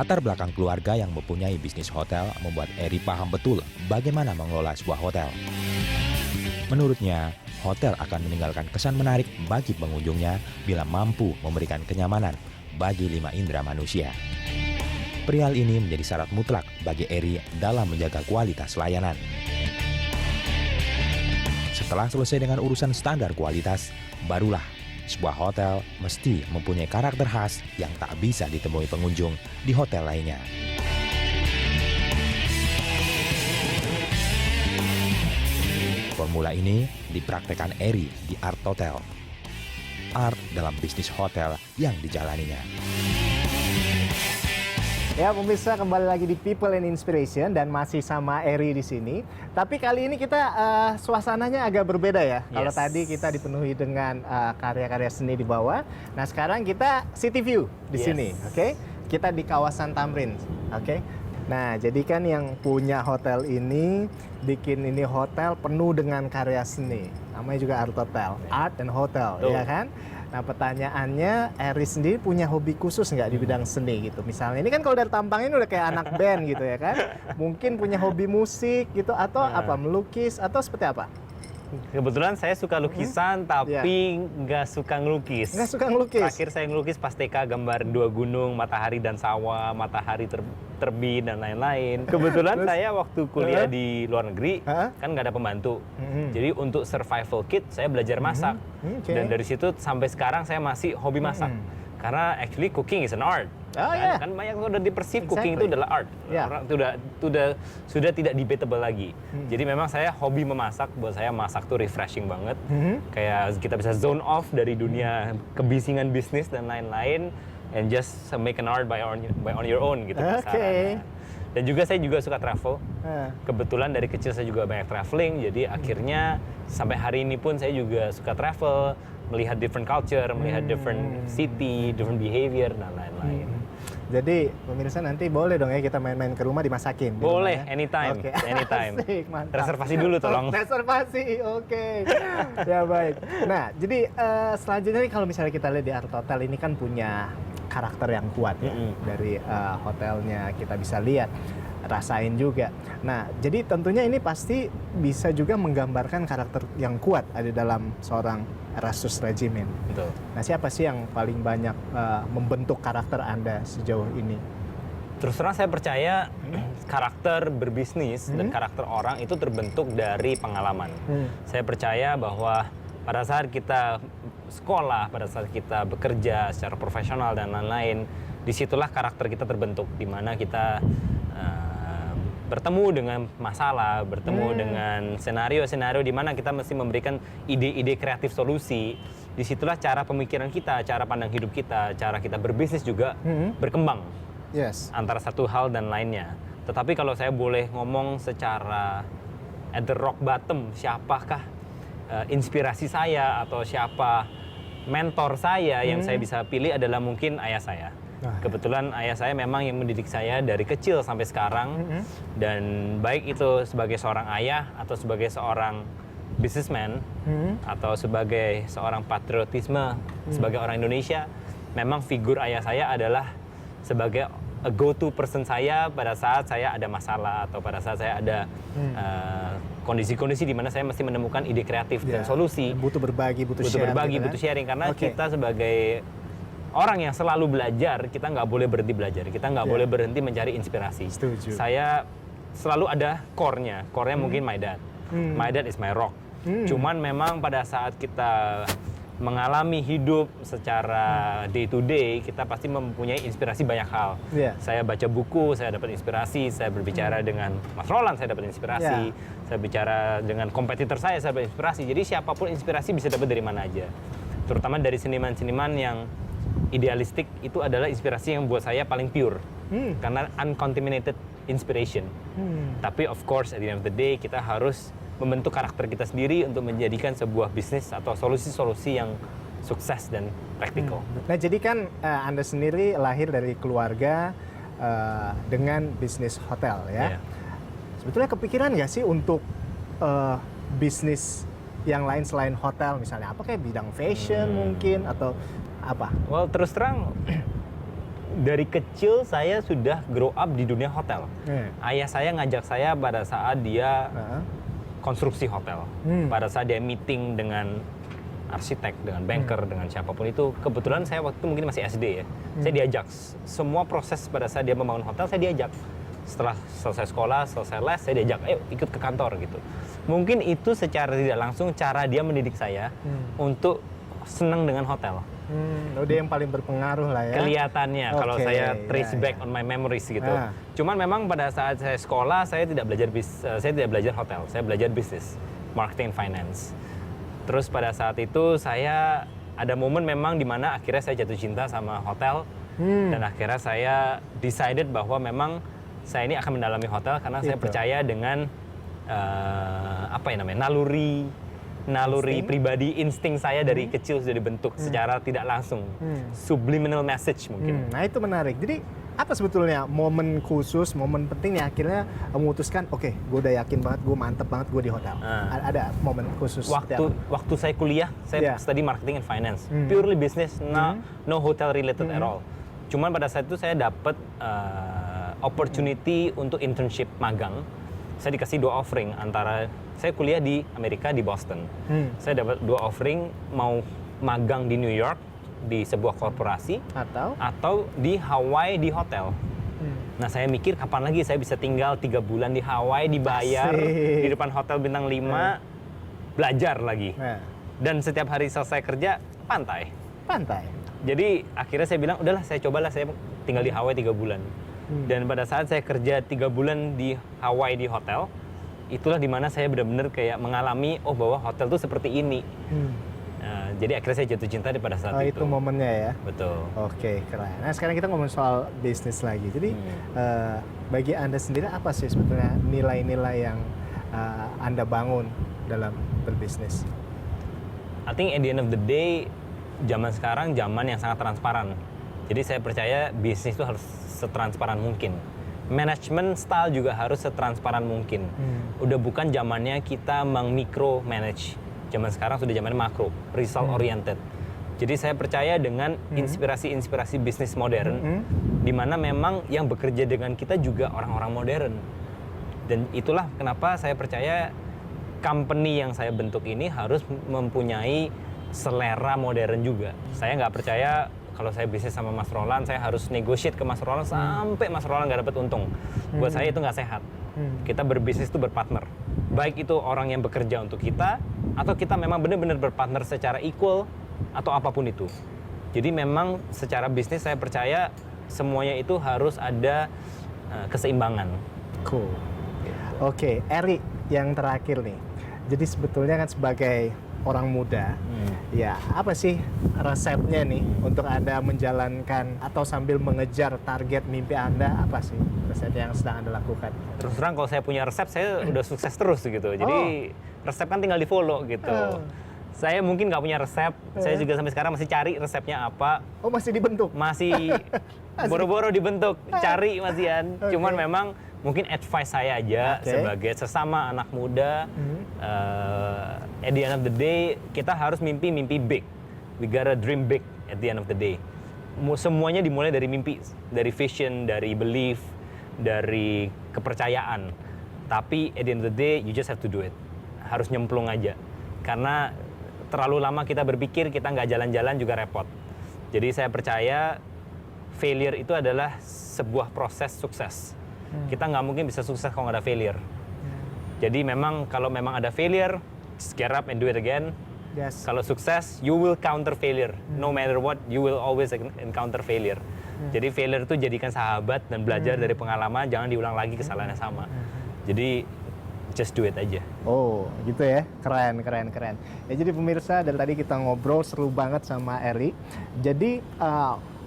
Latar belakang keluarga yang mempunyai bisnis hotel membuat Eri paham betul bagaimana mengelola sebuah hotel. Menurutnya, hotel akan meninggalkan kesan menarik bagi pengunjungnya bila mampu memberikan kenyamanan bagi 5 indera manusia. Perihal ini menjadi syarat mutlak bagi Eri dalam menjaga kualitas layanan. Setelah selesai dengan urusan standar kualitas, barulah sebuah hotel mesti mempunyai karakter khas yang tak bisa ditemui pengunjung di hotel lainnya. Formula ini dipraktekkan Eri di Art Hotel. Art dalam bisnis hotel yang dijalaninya. Ya pemirsa, kembali lagi di People and Inspiration dan masih sama Eri di sini. Tapi kali ini kita suasananya agak berbeda ya. Kalau tadi kita dipenuhi dengan karya-karya seni di bawah. Nah sekarang kita city view di sini, oke? Kita di kawasan Tamrin, oke? Nah jadi kan yang punya hotel ini bikin ini hotel penuh dengan karya seni. Namanya juga Art Hotel, Art and Hotel, ya kan? Nah pertanyaannya, Eri sendiri punya hobi khusus nggak di bidang seni gitu? Misalnya ini kan kalau dari tampangnya udah kayak anak band gitu ya kan? Mungkin punya hobi musik gitu atau apa, melukis atau seperti apa? Kebetulan saya suka lukisan tapi nggak suka ngelukis. Nggak suka ngelukis? Terakhir saya ngelukis pas TK gambar 2 gunung, matahari dan sawah, matahari terbit dan lain-lain. Kebetulan saya waktu kuliah di luar negeri kan nggak ada pembantu. Jadi untuk survival kit saya belajar masak. Dan dari situ sampai sekarang saya masih hobi masak. Karena actually cooking is an art. Kan banyak udah dipersip cooking itu adalah art. Orang sudah tidak debatable lagi. Jadi memang saya hobi memasak, buat saya masak tuh refreshing banget. Kayak kita bisa zone off dari dunia kebisingan bisnis dan lain-lain and just make an art by on your own gitu. Dan juga saya juga suka travel. Kebetulan dari kecil saya juga banyak traveling, jadi akhirnya sampai hari ini pun saya juga suka travel, melihat different culture, melihat different city, different behavior dan lain-lain. Jadi pemirsa nanti boleh dong ya kita main-main ke rumah dimasakin. Boleh, ya? anytime, anytime. Asik, mantap. Reservasi dulu tolong. Reservasi, oke. Ya baik. Nah, jadi selanjutnya kalau misalnya kita lihat di Art Hotel ini kan punya karakter yang kuat ya. Dari hotelnya kita bisa lihat, rasain juga. Nah, jadi tentunya ini pasti bisa juga menggambarkan karakter yang kuat ada dalam seorang Erastus Regimen. Betul. Nah, siapa sih yang paling banyak membentuk karakter Anda sejauh ini? Terus terang saya percaya karakter berbisnis dan karakter orang itu terbentuk dari pengalaman. Saya percaya bahwa pada saat kita sekolah, pada saat kita bekerja secara profesional dan lain-lain, disitulah karakter kita terbentuk, di mana kita bertemu dengan masalah, bertemu dengan senario-senario di mana kita mesti memberikan ide-ide kreatif solusi. Disitulah cara pemikiran kita, cara pandang hidup kita, cara kita berbisnis juga berkembang antara satu hal dan lainnya. Tetapi kalau saya boleh ngomong secara at the rock bottom, siapakah inspirasi saya atau siapa mentor saya yang saya bisa pilih adalah mungkin ayah saya. Kebetulan ayah saya memang yang mendidik saya dari kecil sampai sekarang, dan baik itu sebagai seorang ayah atau sebagai seorang businessman atau sebagai seorang patriotisme sebagai orang Indonesia, memang figur ayah saya adalah sebagai a go-to person saya pada saat saya ada masalah atau pada saat saya ada kondisi-kondisi di mana saya mesti menemukan ide kreatif dan solusi. Butuh berbagi, butuh sharing karena kita sebagai orang yang selalu belajar, kita nggak boleh berhenti belajar, kita nggak boleh berhenti mencari inspirasi. Setuju. Saya selalu ada core-nya mungkin my dad. My dad is my rock. Cuman memang pada saat kita mengalami hidup secara day to day, kita pasti mempunyai inspirasi banyak hal. Saya baca buku, saya dapat inspirasi, saya berbicara dengan Mas Roland, saya dapat inspirasi, saya bicara dengan kompetitor saya dapat inspirasi. Jadi siapapun inspirasi bisa dapat dari mana aja. Terutama dari seniman-seniman yang idealistik, itu adalah inspirasi yang buat saya paling pure. Karena uncontaminated inspiration. Tapi of course at the end of the day kita harus membentuk karakter kita sendiri untuk menjadikan sebuah bisnis atau solusi-solusi yang sukses dan praktikal. Nah jadi kan Anda sendiri lahir dari keluarga dengan bisnis hotel ya. Sebetulnya kepikiran nggak sih untuk bisnis yang lain selain hotel, misalnya apa kayak bidang fashion mungkin atau apa? Well, terus terang Dari kecil saya sudah grow up di dunia hotel. Ayah saya ngajak saya pada saat dia konstruksi hotel. Pada saat dia meeting dengan arsitek, dengan banker, dengan siapapun itu. Kebetulan saya waktu itu mungkin masih SD ya. Saya diajak. Semua proses pada saat dia membangun hotel, saya diajak. Setelah selesai sekolah, selesai les, saya diajak, ayo ikut ke kantor gitu. Mungkin itu secara tidak langsung cara dia mendidik saya untuk senang dengan hotel. Dia yang paling berpengaruh lah ya. Kelihatannya kalau saya trace back on my memories gitu. Cuman memang pada saat saya sekolah saya tidak belajar hotel, saya belajar bisnis, marketing, finance. Terus pada saat itu saya ada momen memang di mana akhirnya saya jatuh cinta sama hotel dan akhirnya saya decided bahwa memang saya ini akan mendalami hotel karena saya percaya dengan naluri pribadi, insting saya dari kecil sudah dibentuk secara tidak langsung. Subliminal message mungkin. Nah itu menarik. Jadi apa sebetulnya momen khusus, momen penting yang akhirnya memutuskan, oke, gue udah yakin banget, gue mantep banget gue di hotel. Ada momen khusus? Waktu saya kuliah, saya study marketing and finance. Purely business, no hotel related at all. Cuman pada saat itu saya dapat opportunity untuk internship magang. Saya dikasih 2 offering, antara saya kuliah di Amerika di Boston. Saya dapat 2 offering, mau magang di New York di sebuah korporasi atau di Hawaii di hotel. Nah saya mikir kapan lagi saya bisa tinggal 3 bulan di Hawaii dibayar di depan hotel bintang 5 belajar lagi. Dan setiap hari selesai kerja pantai. Jadi akhirnya saya bilang udahlah saya cobalah saya tinggal di Hawaii 3 bulan. Dan pada saat saya kerja 3 bulan di Hawaii di hotel, itulah dimana saya benar-benar kayak mengalami bahwa hotel tuh seperti ini. Jadi akhirnya saya jatuh cinta pada saat itu. Itu momennya ya. Betul. Oke, keren. Nah sekarang kita ngomong soal bisnis lagi. Jadi bagi Anda sendiri apa sih sebetulnya nilai-nilai yang Anda bangun dalam berbisnis? I think at the end of the day, zaman sekarang zaman yang sangat transparan. Jadi saya percaya bisnis itu harus setransparan mungkin. Management style juga harus setransparan mungkin. Udah bukan zamannya kita meng-micro manage. Zaman sekarang sudah zamannya makro, result oriented. Jadi saya percaya dengan inspirasi-inspirasi bisnis modern, di mana memang yang bekerja dengan kita juga orang-orang modern. Dan itulah kenapa saya percaya company yang saya bentuk ini harus mempunyai selera modern juga. Saya nggak percaya kalau saya bisnis sama Mas Roland, saya harus negotiate ke Mas Roland sampai Mas Roland nggak dapat untung. Buat saya itu nggak sehat. Kita berbisnis itu berpartner. Baik itu orang yang bekerja untuk kita, atau kita memang benar-benar berpartner secara equal, atau apapun itu. Jadi memang secara bisnis saya percaya semuanya itu harus ada keseimbangan. Cool. Oke, Eri yang terakhir nih. Jadi sebetulnya kan sebagai orang muda, ya apa sih resepnya nih untuk Anda menjalankan atau sambil mengejar target mimpi Anda, apa sih resep yang sedang Anda lakukan? Terus terang kalau saya punya resep, saya udah sukses terus gitu. Jadi resep kan tinggal di follow gitu. Saya mungkin nggak punya resep, saya juga sampai sekarang masih cari resepnya apa. Masih dibentuk? Masih boro-boro dibentuk, cari masihan. Cuman memang mungkin advice saya aja sebagai sesama anak muda, at the end of the day kita harus mimpi big. We gotta dream big at the end of the day. Semuanya dimulai dari mimpi, dari vision, dari belief, dari kepercayaan. Tapi at the end of the day you just have to do it. Harus nyemplung aja. Karena terlalu lama kita berpikir, kita nggak jalan-jalan juga repot. Jadi saya percaya failure itu adalah sebuah proses sukses. Kita nggak mungkin bisa sukses kalau nggak ada failure. Jadi memang kalau memang ada failure, just get up and do it again. Kalau sukses, you will counter failure. No matter what, you will always encounter failure. Jadi failure itu jadikan sahabat dan belajar dari pengalaman, jangan diulang lagi kesalahan yang sama. Jadi just do it aja. Oh, gitu ya. Keren. Ya jadi pemirsa, dari tadi kita ngobrol seru banget sama Eri. Jadi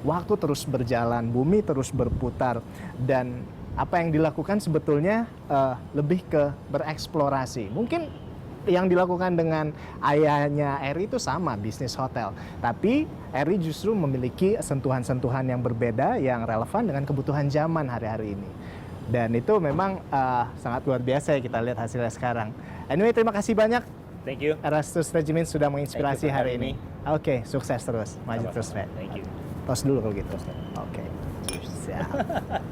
waktu terus berjalan, bumi terus berputar, dan apa yang dilakukan sebetulnya lebih ke bereksplorasi. Mungkin yang dilakukan dengan ayahnya Eri itu sama, bisnis hotel. Tapi Eri justru memiliki sentuhan-sentuhan yang berbeda, yang relevan dengan kebutuhan zaman hari-hari ini. Dan itu memang sangat luar biasa ya kita lihat hasilnya sekarang. Anyway, terima kasih banyak. Thank you. Erastus Regimen sudah menginspirasi hari ini. me. Oke, sukses terus. Maju terus, Fred. Thank you. Tos dulu kalau gitu. Oke. Siap.